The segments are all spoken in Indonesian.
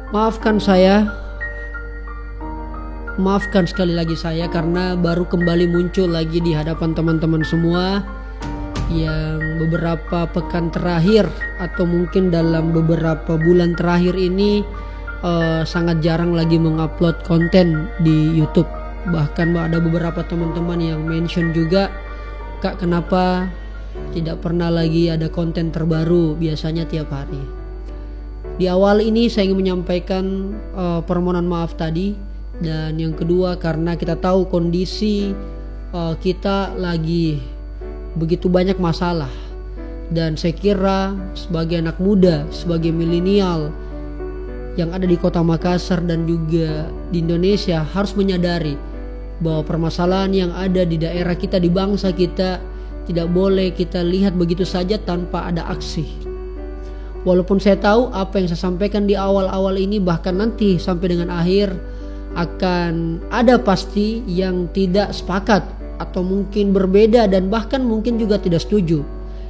Maafkan sekali lagi saya karena baru kembali muncul lagi di hadapan teman-teman semua yang beberapa pekan terakhir atau mungkin dalam beberapa bulan terakhir ini sangat jarang lagi mengupload konten di YouTube. Bahkan ada beberapa teman-teman yang mention juga, "Kak, kenapa tidak pernah lagi ada konten terbaru, biasanya tiap hari?" Di awal ini saya ingin menyampaikan permohonan maaf tadi. Dan yang kedua, karena kita tahu kondisi kita lagi begitu banyak masalah. Dan saya kira sebagai anak muda, sebagai milenial yang ada di kota Makassar dan juga di Indonesia harus menyadari bahwa permasalahan yang ada di daerah kita, di bangsa kita, tidak boleh kita lihat begitu saja tanpa ada aksi. Walaupun saya tahu apa yang saya sampaikan di awal-awal ini, bahkan nanti sampai dengan akhir akan ada pasti yang tidak sepakat atau mungkin berbeda dan bahkan mungkin juga tidak setuju.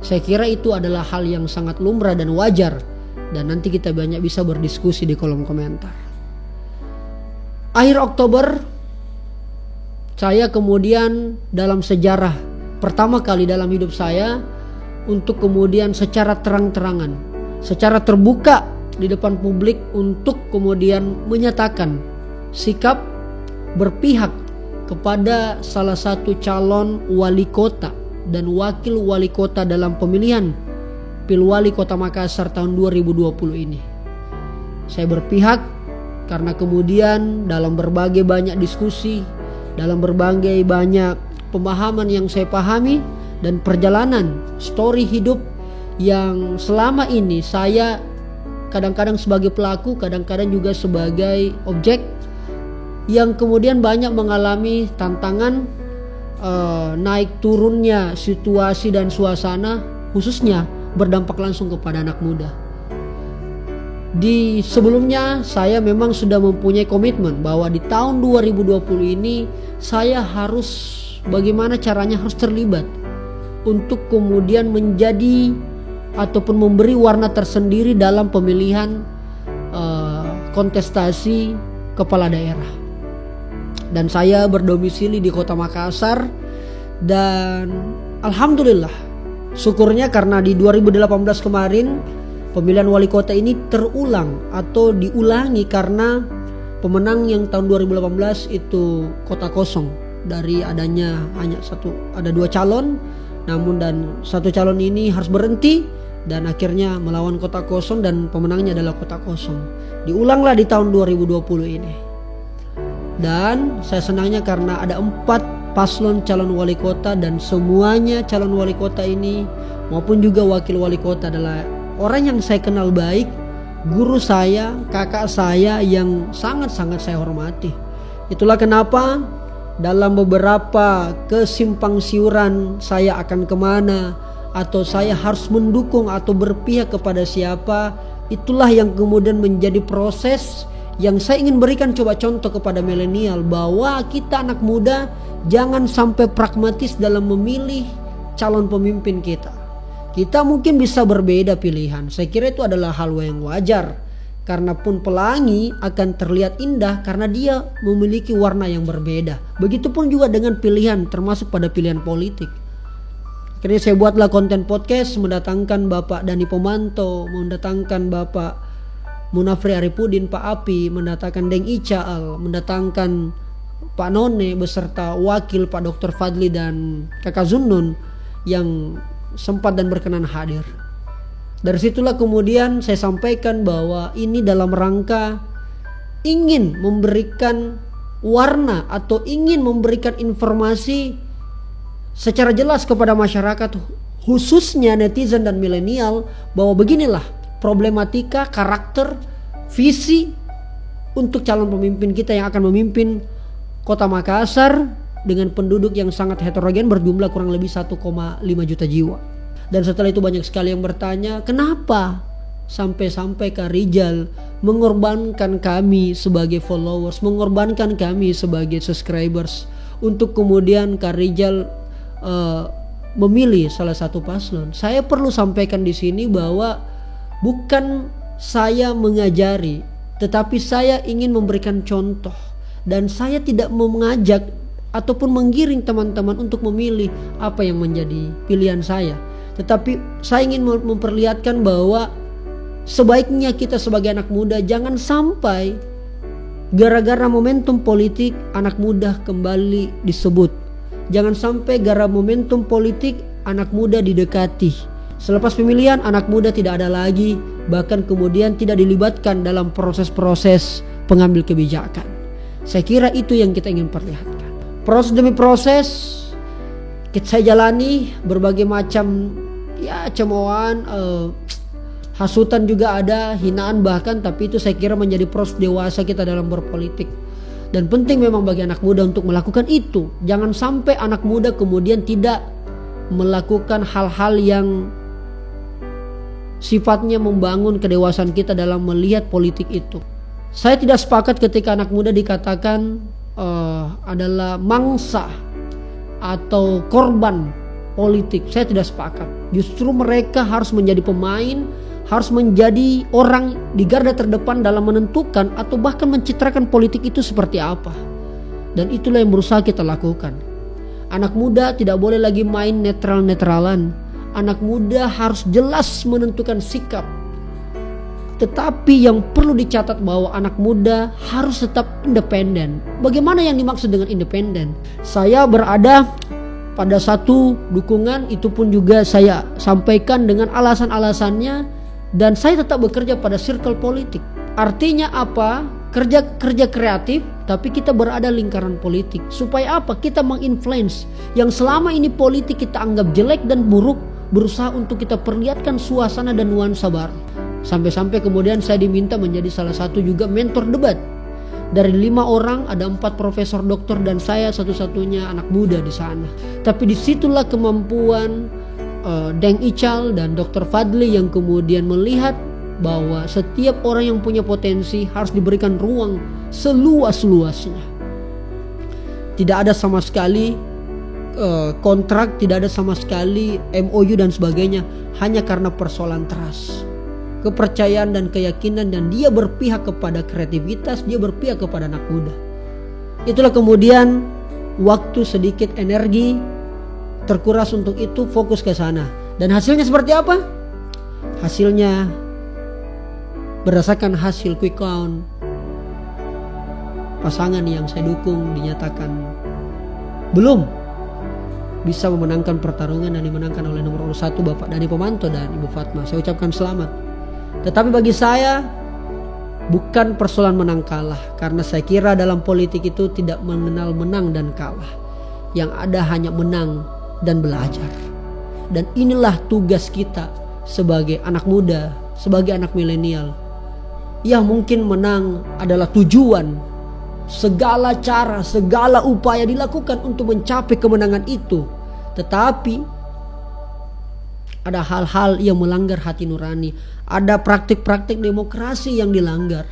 Saya kira itu adalah hal yang sangat lumrah dan wajar, dan nanti kita banyak bisa berdiskusi di kolom komentar. Akhir Oktober saya kemudian dalam sejarah pertama kali dalam hidup saya untuk kemudian secara terang-terangan, secara terbuka di depan publik untuk kemudian menyatakan sikap berpihak kepada salah satu calon wali kota dan wakil wali kota dalam pemilihan Pilwali Kota Makassar tahun 2020 ini. Saya berpihak karena kemudian dalam berbagai banyak diskusi, dalam berbagai banyak pemahaman yang saya pahami dan perjalanan story hidup yang selama ini saya kadang-kadang sebagai pelaku, kadang-kadang juga sebagai objek yang kemudian banyak mengalami tantangan naik turunnya situasi dan suasana, khususnya berdampak langsung kepada anak muda. Di sebelumnya saya memang sudah mempunyai komitmen bahwa di tahun 2020 ini saya harus bagaimana caranya harus terlibat untuk kemudian menjadi ataupun memberi warna tersendiri dalam pemilihan kontestasi kepala daerah. Dan saya berdomisili di kota Makassar, dan alhamdulillah syukurnya karena di 2018 kemarin pemilihan wali kota ini terulang atau diulangi karena pemenang yang tahun 2018 itu kota kosong dari adanya ada dua calon, namun dan satu calon ini harus berhenti dan akhirnya melawan kota kosong dan pemenangnya adalah kota kosong. Diulanglah di tahun 2020 ini. Dan saya senangnya karena ada 4 paslon calon wali kota dan semuanya calon wali kota ini maupun juga wakil wali kota adalah orang yang saya kenal baik, guru saya, kakak saya yang sangat-sangat saya hormati. Itulah kenapa dalam beberapa kesimpang siuran saya akan kemana atau saya harus mendukung atau berpihak kepada siapa, itulah yang kemudian menjadi proses yang saya ingin berikan coba contoh kepada milenial bahwa kita anak muda jangan sampai pragmatis dalam memilih calon pemimpin kita. Kita mungkin bisa berbeda pilihan. Saya kira itu adalah hal yang wajar. Karena pun pelangi akan terlihat indah karena dia memiliki warna yang berbeda. Begitupun juga dengan pilihan, termasuk pada pilihan politik. Akhirnya saya buatlah konten podcast, mendatangkan Bapak Dani Pomanto, mendatangkan Bapak Munafri Arifudin, Pak Api, mendatangkan Deng Icaal, mendatangkan Pak None beserta wakil Pak Dr. Fadli dan Kakak Zunnun yang sempat dan berkenan hadir. Dari situlah kemudian saya sampaikan bahwa ini dalam rangka ingin memberikan warna atau ingin memberikan informasi secara jelas kepada masyarakat, khususnya netizen dan milenial, bahwa beginilah problematika, karakter, visi untuk calon pemimpin kita yang akan memimpin kota Makassar dengan penduduk yang sangat heterogen berjumlah kurang lebih 1,5 juta jiwa. Dan setelah itu banyak sekali yang bertanya, kenapa sampai-sampai Kak Rizal mengorbankan kami sebagai followers, mengorbankan kami sebagai subscribers untuk kemudian Kak Rizal memilih salah satu paslon. Saya perlu sampaikan di sini bahwa bukan saya mengajari, tetapi saya ingin memberikan contoh. Dan saya tidak mau mengajak ataupun menggiring teman-teman untuk memilih apa yang menjadi pilihan saya. Tetapi saya ingin memperlihatkan bahwa sebaiknya kita sebagai anak muda jangan sampai gara-gara momentum politik anak muda kembali disebut. Jangan sampai gara momentum politik anak muda didekati. Selepas pemilihan anak muda tidak ada lagi, bahkan kemudian tidak dilibatkan dalam proses-proses pengambil kebijakan. Saya kira itu yang kita ingin perlihatkan. Proses demi proses saya jalani, berbagai macam cemoohan, hasutan juga ada, hinaan bahkan, tapi itu saya kira menjadi proses dewasa kita dalam berpolitik. Dan penting memang bagi anak muda untuk melakukan itu. Jangan sampai anak muda kemudian tidak melakukan hal-hal yang sifatnya membangun kedewasaan kita dalam melihat politik itu. Saya tidak sepakat ketika anak muda dikatakan adalah mangsa atau korban politik. Saya tidak sepakat. Justru mereka harus menjadi pemain, harus menjadi orang di garda terdepan dalam menentukan atau bahkan mencitrakan politik itu seperti apa. Dan itulah yang berusaha kita lakukan. Anak muda tidak boleh lagi main netral-netralan. Anak muda harus jelas menentukan sikap. Tetapi yang perlu dicatat bahwa anak muda harus tetap independen. Bagaimana yang dimaksud dengan independen? Saya berada pada satu dukungan, itu pun juga saya sampaikan dengan alasan-alasannya, dan saya tetap bekerja pada circle politik. Artinya apa? Kerja kreatif, tapi kita berada lingkaran politik. Supaya apa? Kita menginfluence yang selama ini politik kita anggap jelek dan buruk, berusaha untuk kita perlihatkan suasana dan nuansa baru. Sampai-sampai kemudian saya diminta menjadi salah satu juga mentor debat. Dari 5 orang ada 4 profesor doktor dan saya satu-satunya anak muda di sana. Tapi disitulah kemampuan Deng Ical dan Dr. Fadli yang kemudian melihat bahwa setiap orang yang punya potensi harus diberikan ruang seluas-luasnya. Tidak ada sama sekali kontrak, tidak ada sama sekali MOU dan sebagainya, hanya karena persoalan trust, kepercayaan dan keyakinan, dan dia berpihak kepada kreativitas, dia berpihak kepada anak muda. Itulah kemudian waktu, sedikit energi terkuras untuk itu, fokus ke sana. Dan hasilnya seperti apa? Hasilnya berdasarkan hasil quick count, pasangan yang saya dukung dinyatakan belum bisa memenangkan pertarungan dan dimenangkan oleh nomor 1 Bapak Dhani Pomanto dan Ibu Fatma. Saya ucapkan selamat. Tetapi bagi saya bukan persoalan menang kalah, karena saya kira dalam politik itu tidak mengenal menang dan kalah. Yang ada hanya menang dan belajar. Dan inilah tugas kita sebagai anak muda, sebagai anak milenial. Ya, mungkin menang adalah tujuan. Segala cara, segala upaya dilakukan untuk mencapai kemenangan itu. Tetapi ada hal-hal yang melanggar hati nurani. Ada praktik-praktik demokrasi yang dilanggar.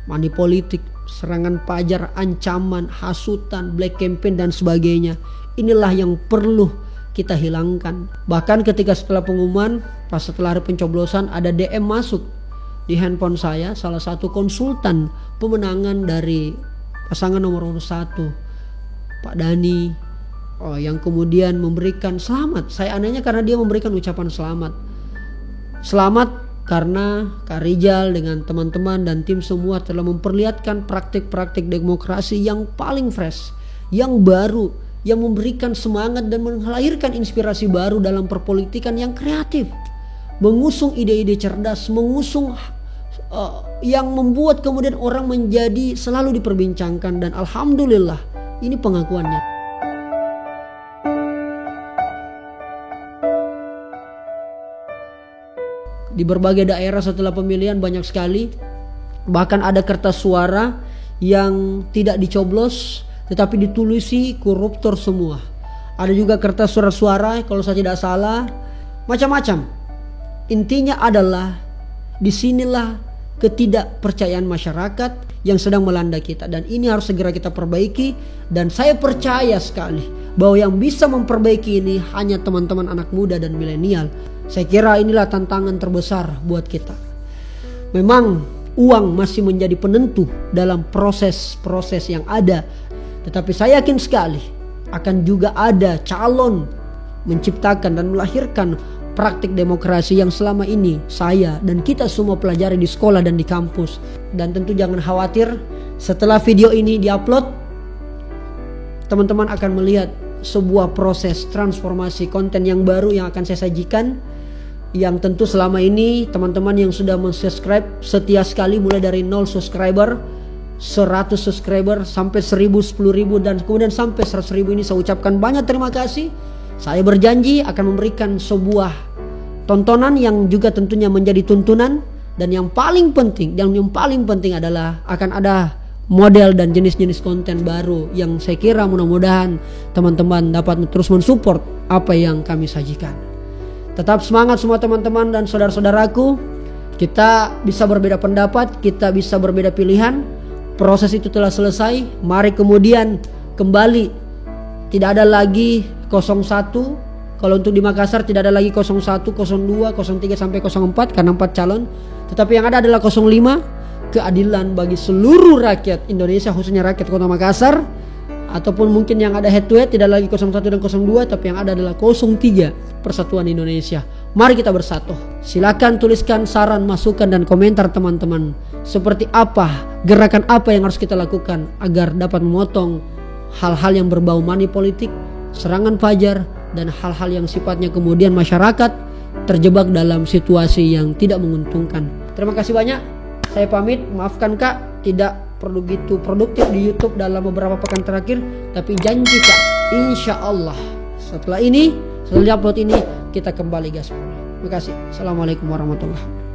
Money politik, serangan pajar, ancaman, hasutan, black campaign dan sebagainya. Inilah yang perlu kita hilangkan. Bahkan ketika setelah pengumuman, pas setelah hari pencoblosan, ada DM masuk di handphone saya, salah satu konsultan pemenangan dari pasangan nomor 1 Pak Dhani, yang kemudian memberikan selamat. Saya anehnya karena dia memberikan ucapan selamat. Selamat karena Kak Rijal dengan teman-teman dan tim semua telah memperlihatkan praktik-praktik demokrasi yang paling fresh, yang baru, yang memberikan semangat dan melahirkan inspirasi baru dalam perpolitikan yang kreatif, mengusung ide-ide cerdas, mengusung yang membuat kemudian orang menjadi selalu diperbincangkan. Dan alhamdulillah ini pengakuannya. Di berbagai daerah setelah pemilihan banyak sekali, bahkan ada kertas suara yang tidak dicoblos tetapi ditulisi koruptor semua. Ada juga kertas surat suara, kalau saya tidak salah, macam-macam. Intinya adalah disinilah ketidakpercayaan masyarakat yang sedang melanda kita, dan ini harus segera kita perbaiki. Dan saya percaya sekali bahwa yang bisa memperbaiki ini hanya teman-teman anak muda dan milenial. Saya kira inilah tantangan terbesar buat kita. Memang uang masih menjadi penentu dalam proses-proses yang ada. Tetapi saya yakin sekali akan juga ada calon menciptakan dan melahirkan praktik demokrasi yang selama ini saya dan kita semua pelajari di sekolah dan di kampus. Dan tentu jangan khawatir, setelah video ini diupload, teman-teman akan melihat sebuah proses transformasi konten yang baru yang akan saya sajikan, yang tentu selama ini teman-teman yang sudah mensubscribe setia sekali, mulai dari 0 subscriber, 100 subscriber, sampai 1000, 10.000, dan kemudian sampai 100.000 ini saya ucapkan banyak terima kasih. Saya berjanji akan memberikan sebuah tontonan yang juga tentunya menjadi tuntunan, dan yang paling penting adalah akan ada model dan jenis-jenis konten baru yang saya kira mudah-mudahan teman-teman dapat terus mensupport apa yang kami sajikan. Tetap semangat semua teman-teman dan saudara-saudaraku. Kita bisa berbeda pendapat, kita bisa berbeda pilihan. Proses itu telah selesai. Mari kemudian kembali. Tidak ada lagi 01. Kalau untuk di Makassar tidak ada lagi 01, 02, 03 sampai 04 karena 4 calon. Tetapi yang ada adalah 05. Keadilan bagi seluruh rakyat Indonesia, khususnya rakyat Kota Makassar. Ataupun mungkin yang ada head to head tidak lagi 01 dan 02, tapi yang ada adalah 03, Persatuan Indonesia. Mari kita bersatu. Silakan tuliskan saran, masukan dan komentar teman-teman. Seperti apa, gerakan apa yang harus kita lakukan agar dapat memotong hal-hal yang berbau money politik, serangan fajar, dan hal-hal yang sifatnya kemudian masyarakat terjebak dalam situasi yang tidak menguntungkan. Terima kasih banyak. Saya pamit, maafkan Kak tidak begitu produktif di YouTube dalam beberapa pekan terakhir, tapi janji Kak, insya Allah setelah upload ini kita kembali gaspol. Terima kasih. Assalamualaikum warahmatullahi wabarakatuh.